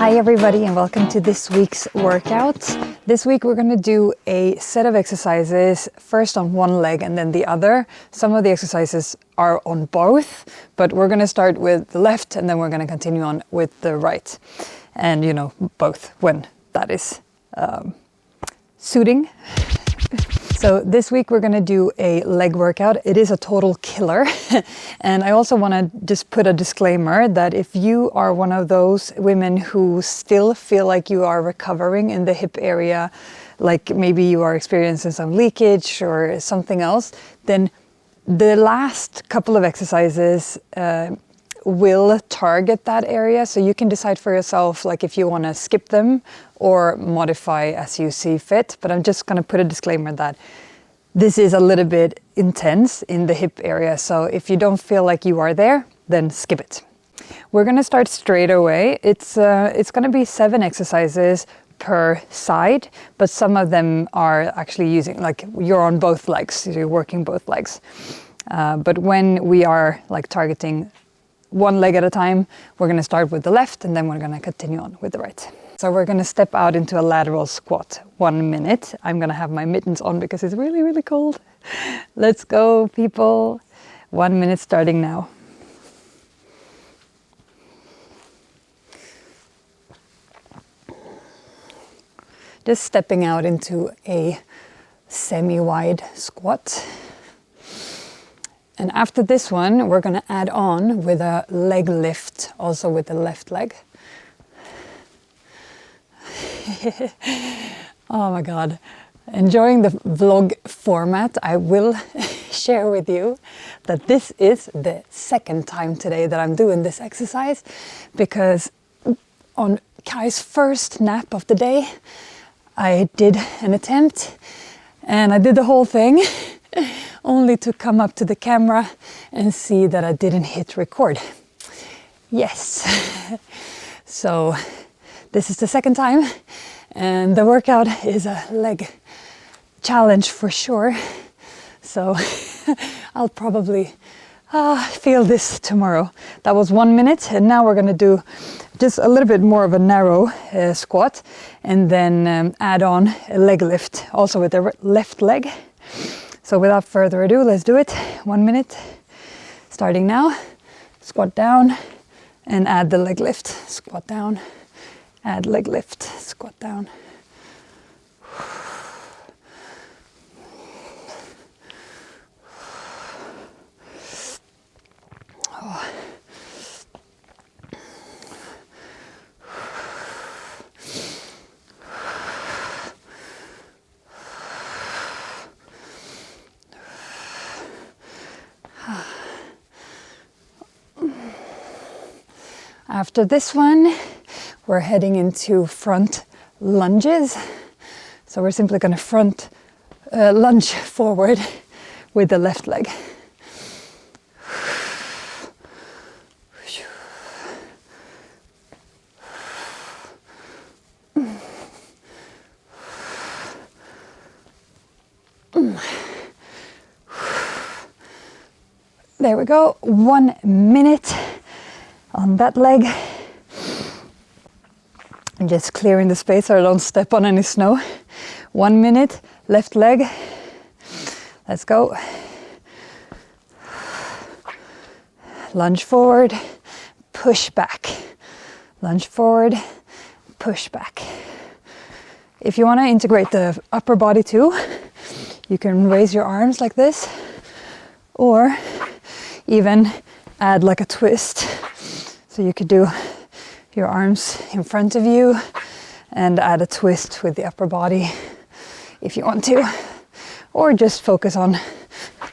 Hi everybody and welcome to this week's workout. This week we're going to do a set of exercises, first on one leg and then the other. Some of the exercises are on both, but we're going to start with the left and then we're going to continue on with the right. And you know, both when that is suiting. So this week we're going to do a leg workout. It is a total killer. And I also want to just put a disclaimer that if you are one of those women who still feel like you are recovering in the hip area, like maybe you are experiencing some leakage or something else, then the last couple of exercises will target that area. So you can decide for yourself like if you want to skip them or modify as you see fit. But I'm just going to put a disclaimer that this is a little bit intense in the hip area. So if you don't feel like you are there, then skip it. We're going to start straight away. It's going to be 7 exercises per side, but some of them are actually using, like you're on both legs, so you're working both legs. But when we are like targeting one leg at a time, we're going to start with the left and then we're going to continue on with the right. So we're going to step out into a lateral squat. 1 minute. I'm going to have my mittens on because it's really, really cold. Let's go, people. 1 minute starting now. Just stepping out into a semi-wide squat. And after this one, we're going to add on with a leg lift, also with the left leg. Oh my God. Enjoying the vlog format, I will share with you that this is the second time today that I'm doing this exercise, because on Kai's first nap of the day, I did an attempt and I did the whole thing only to come up to the camera and see that I didn't hit record. Yes. So this is the second time and the workout is a leg challenge for sure. So I'll probably feel this tomorrow. That was 1 minute and now we're going to do just a little bit more of a narrow squat and then add on a leg lift also with the left leg. So without further ado, let's do it. 1 minute starting now. Squat down and add the leg lift. Squat down, add leg lift, squat down. Oh. After this one, we're heading into front lunges. So we're simply going to front lunge forward with the left leg. There we go. 1 minute on that leg. I'm just clearing the space so I don't step on any snow. 1 minute, left leg. Let's go. Lunge forward, push back. Lunge forward, push back. If you want to integrate the upper body too, you can raise your arms like this, or even add like a twist. So you could do your arms in front of you and add a twist with the upper body if you want to, or just focus on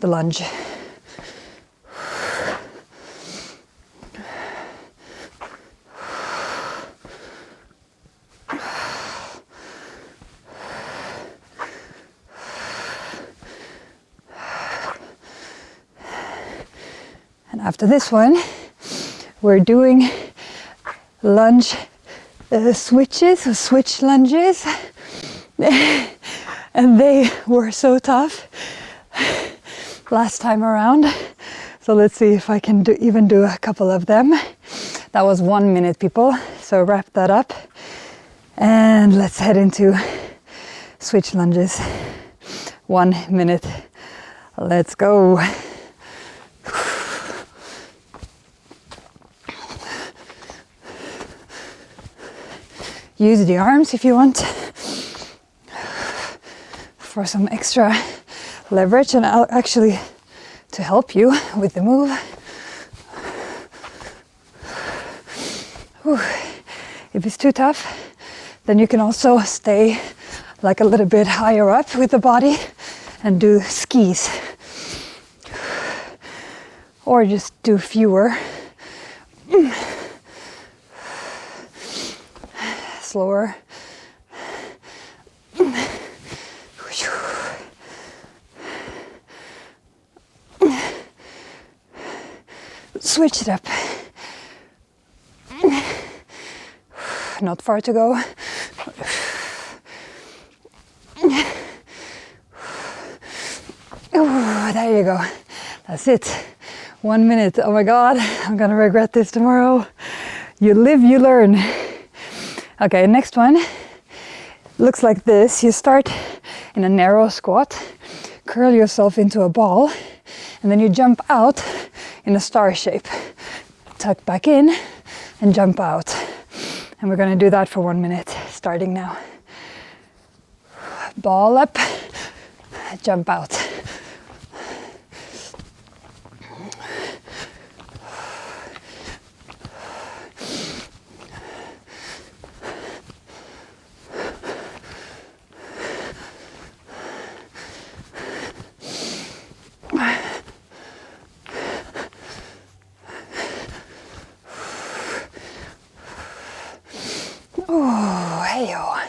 the lunge. And after this one, we're doing lunge switches, or switch lunges. And they were so tough last time around. So let's see if I can even do a couple of them. That was 1 minute, people. So wrap that up and let's head into switch lunges. 1 minute. Let's go. Use the arms if you want for some extra leverage, and I'll actually to help you with the move. Whew. If it's too tough, then you can also stay like a little bit higher up with the body and do skis, or just do fewer. Slower. Switch it up. Not far to go. Oh, there you go. That's it. 1 minute. Oh my God, I'm gonna regret this tomorrow. You live, you learn. Okay, next one looks like this. You start in a narrow squat, curl yourself into a ball, and then you jump out in a star shape. Tuck back in and jump out. And we're going to do that for 1 minute, starting now. Ball up, jump out. Oh, hey-o.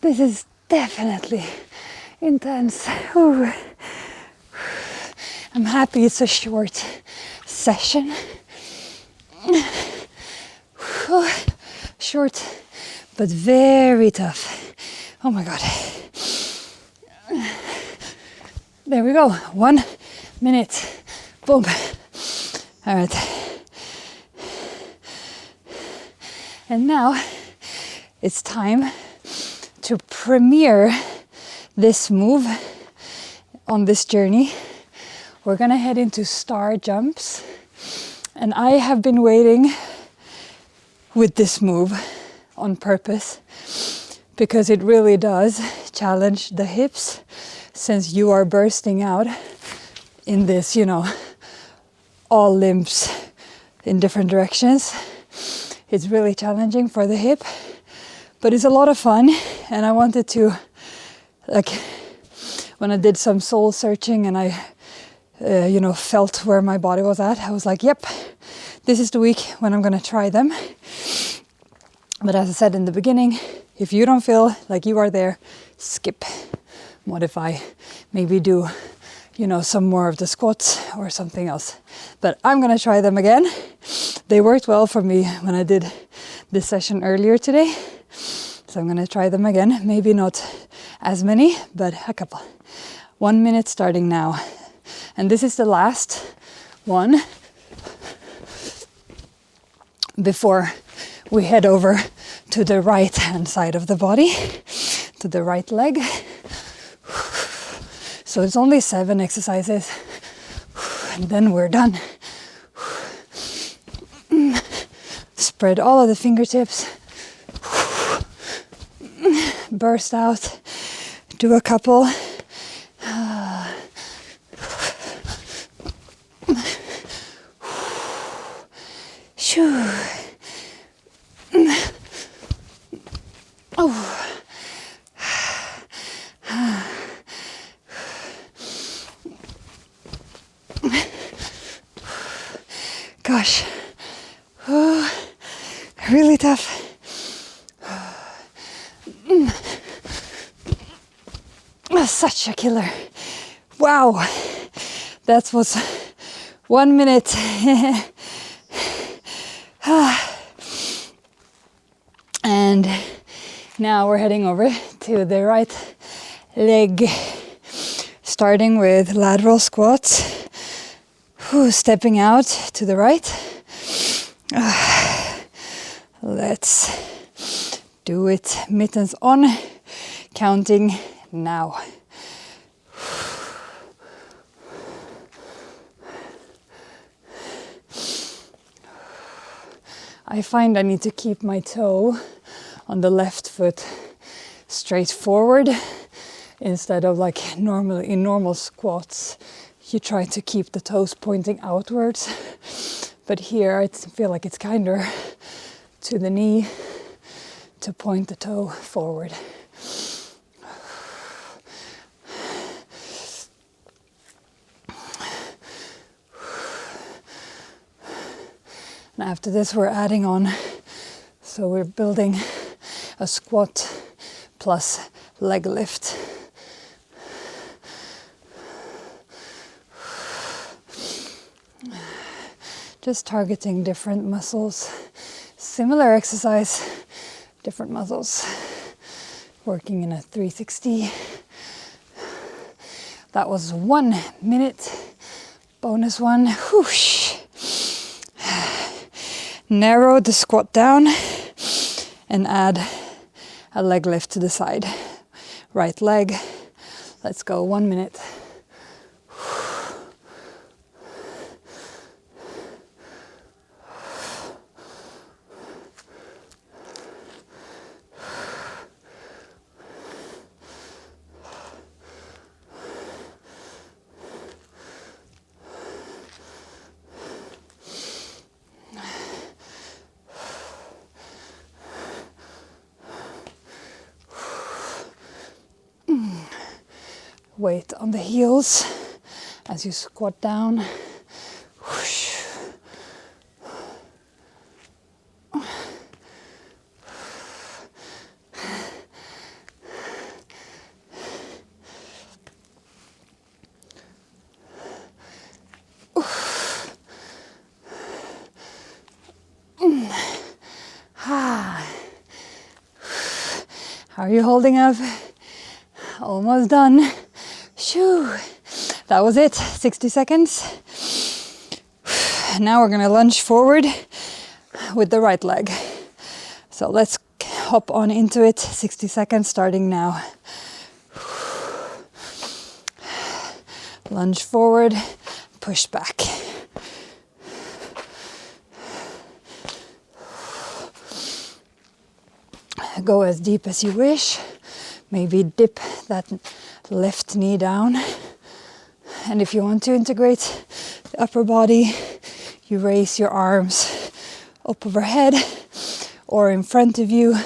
This is definitely intense. Ooh. I'm happy it's a short session. Short, but very tough. Oh my God. There we go. 1 minute. Boom. All right. And now it's time to premiere this move on this journey. We're gonna head into star jumps. And I have been waiting with this move on purpose because it really does challenge the hips, since you are bursting out in this, you know, all limbs in different directions. It's really challenging for the hip, but it's a lot of fun. And I wanted to, like, when I did some soul searching and I, you know, felt where my body was at, I was like, yep, this is the week when I'm gonna try them. But as I said in the beginning, if you don't feel like you are there, skip. Modify, maybe do, you know, some more of the squats or something else. But I'm gonna try them again. They worked well for me when I did this session earlier today. So I'm gonna try them again. Maybe not as many, but a couple. 1 minute starting now. And this is the last one before we head over to the right hand side of the body, to the right leg. So it's only 7 exercises, and then we're done. Spread all of the fingertips, burst out, do a couple. Oh. Gosh, oh, really tough. Oh, such a killer. Wow, that was 1 minute. And now we're heading over to the right leg. Starting with lateral squats. Stepping out to the right. Let's do it. Mittens on. Counting now. I find I need to keep my toe on the left foot straight forward instead of like normally in normal squats you try to keep the toes pointing outwards, but here I feel like it's kinder to the knee to point the toe forward. And after this we're adding on, so we're building a squat plus leg lift. Just targeting different muscles. Similar exercise, different muscles. Working in a 360. That was 1 minute. Bonus one. Whoosh. Narrow the squat down and add a leg lift to the side. Right leg. Let's go 1 minute. Weight on the heels as you squat down. Whoosh. How are you holding up? Almost done. Shoo. That was it, 60 seconds. Now we're gonna lunge forward with the right leg. So let's hop on into it, 60 seconds starting now. Lunge forward, push back. Go as deep as you wish. Maybe dip that left knee down. And if you want to integrate the upper body, you raise your arms up overhead or in front of you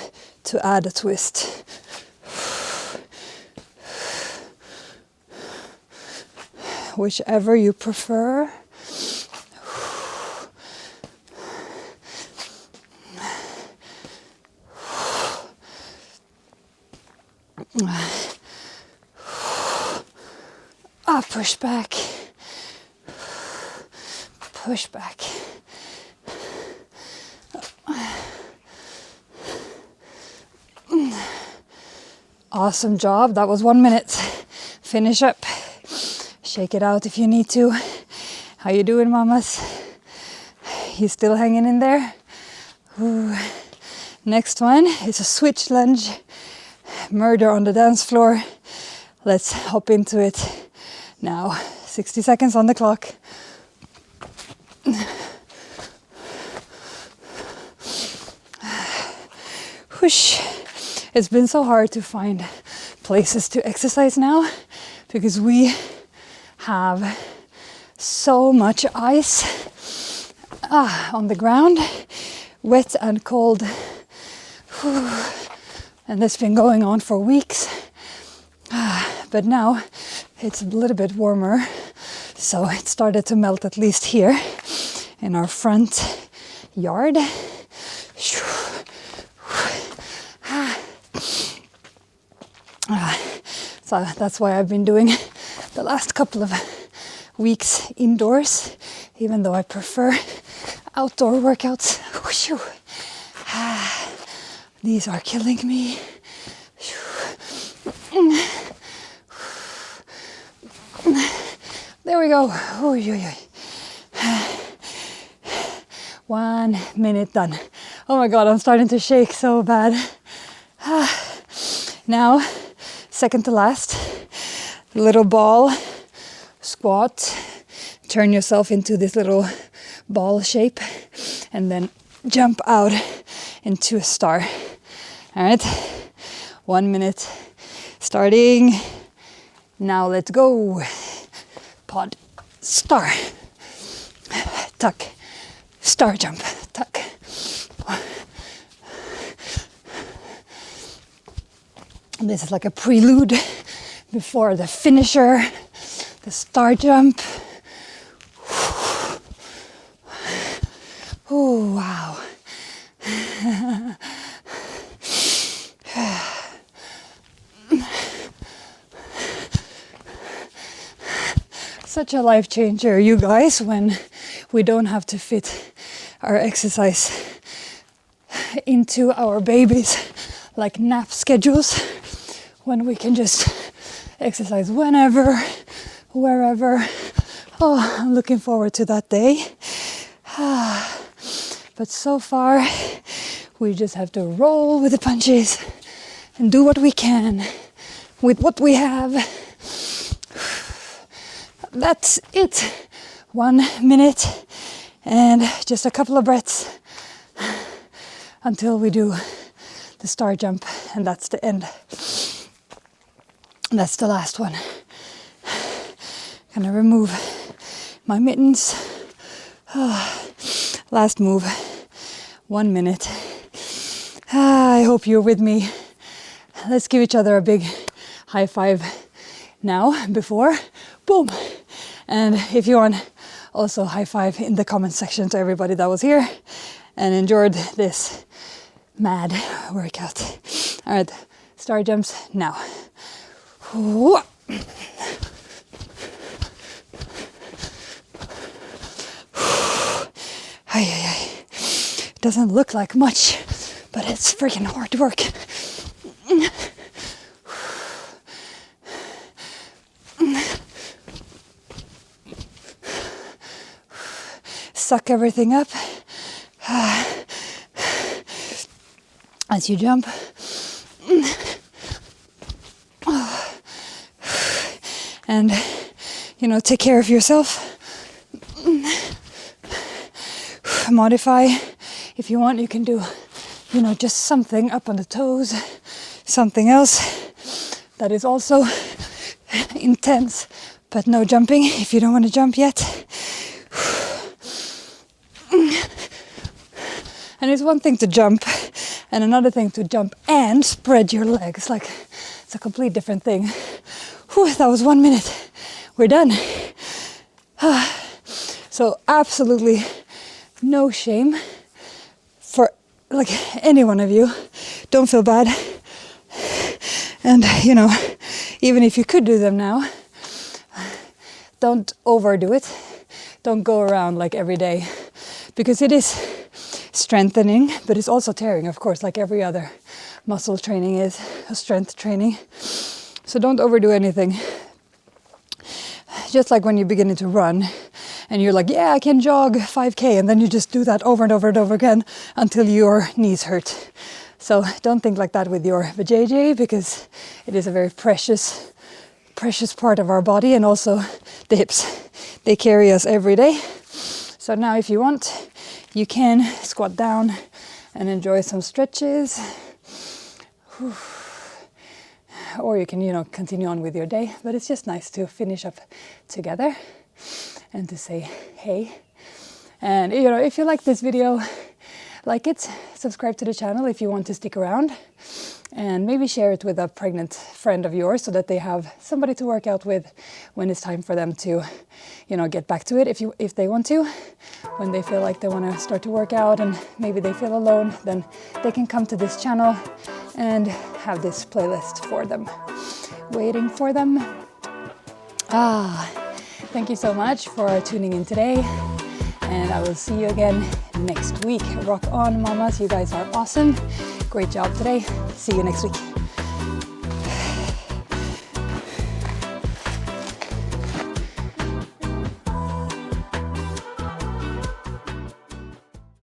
to add a twist. Whichever you prefer. Push back, push back. Awesome job. That was 1 minute. Finish up. Shake it out if you need to. How you doing, mamas? You still hanging in there? Ooh. Next one is a switch lunge. Murder on the dance floor. Let's hop into it. Now, 60 seconds on the clock. Whoosh. It's been so hard to find places to exercise now because we have so much ice on the ground, wet and cold. And that's been going on for weeks. But now it's a little bit warmer, so it started to melt at least here in our front yard. So that's why I've been doing the last couple of weeks indoors, even though I prefer outdoor workouts. These are killing me. There we go. Oy, oy, oy. 1 minute done. Oh my God, I'm starting to shake so bad. Now, second to last, little ball squat. Turn yourself into this little ball shape and then jump out into a star. All right, 1 minute starting. Now let's go. Pod, star, tuck, star jump, tuck. This is like a prelude before the finisher, the star jump. Oh, wow. Such a life changer, you guys, when we don't have to fit our exercise into our babies like nap schedules, when we can just exercise whenever, wherever. Oh, I'm looking forward to that day. But so far, we just have to roll with the punches and do what we can with what we have. That's it. 1 minute and just a couple of breaths until we do the star jump, and that's the end. That's the last one. Gonna remove my mittens. Last move. 1 minute. I hope you're with me. Let's give each other a big high five now before. Boom. And if you want, also high five in the comment section to everybody that was here and enjoyed this mad workout. All right, star jumps now. It doesn't look like much, but it's freaking hard work. Suck everything up as you jump. And, take care of yourself. Modify. If you want, you can do, just something up on the toes, something else that is also intense, but no jumping if you don't want to jump yet. And it's one thing to jump and another thing to jump and spread your legs. Like, it's a complete different thing. Whew, that was 1 minute. We're done. So absolutely no shame for any one of you. Don't feel bad. And even if you could do them now, don't overdo it. Don't go around every day, because it is strengthening, but it's also tearing, of course, like every other muscle training is a strength training. So don't overdo anything. Just like when you're beginning to run and you're like, yeah, I can jog 5K, and then you just do that over and over and over again until your knees hurt. So don't think like that with your vajayjay, because it is a very precious part of our body, and also the hips. They carry us every day. So now if you want, you can squat down and enjoy some stretches. Or you can, continue on with your day. But it's just nice to finish up together and to say hey. And, if you like this video, like it, subscribe to the channel if you want to stick around. And maybe share it with a pregnant friend of yours so that they have somebody to work out with when it's time for them to, get back to it if they want to. When they feel like they want to start to work out and maybe they feel alone, then they can come to this channel and have this playlist for them, waiting for them. Thank you so much for tuning in today. And I will see you again next week. Rock on, mamas. You guys are awesome. Great job today. See you next week.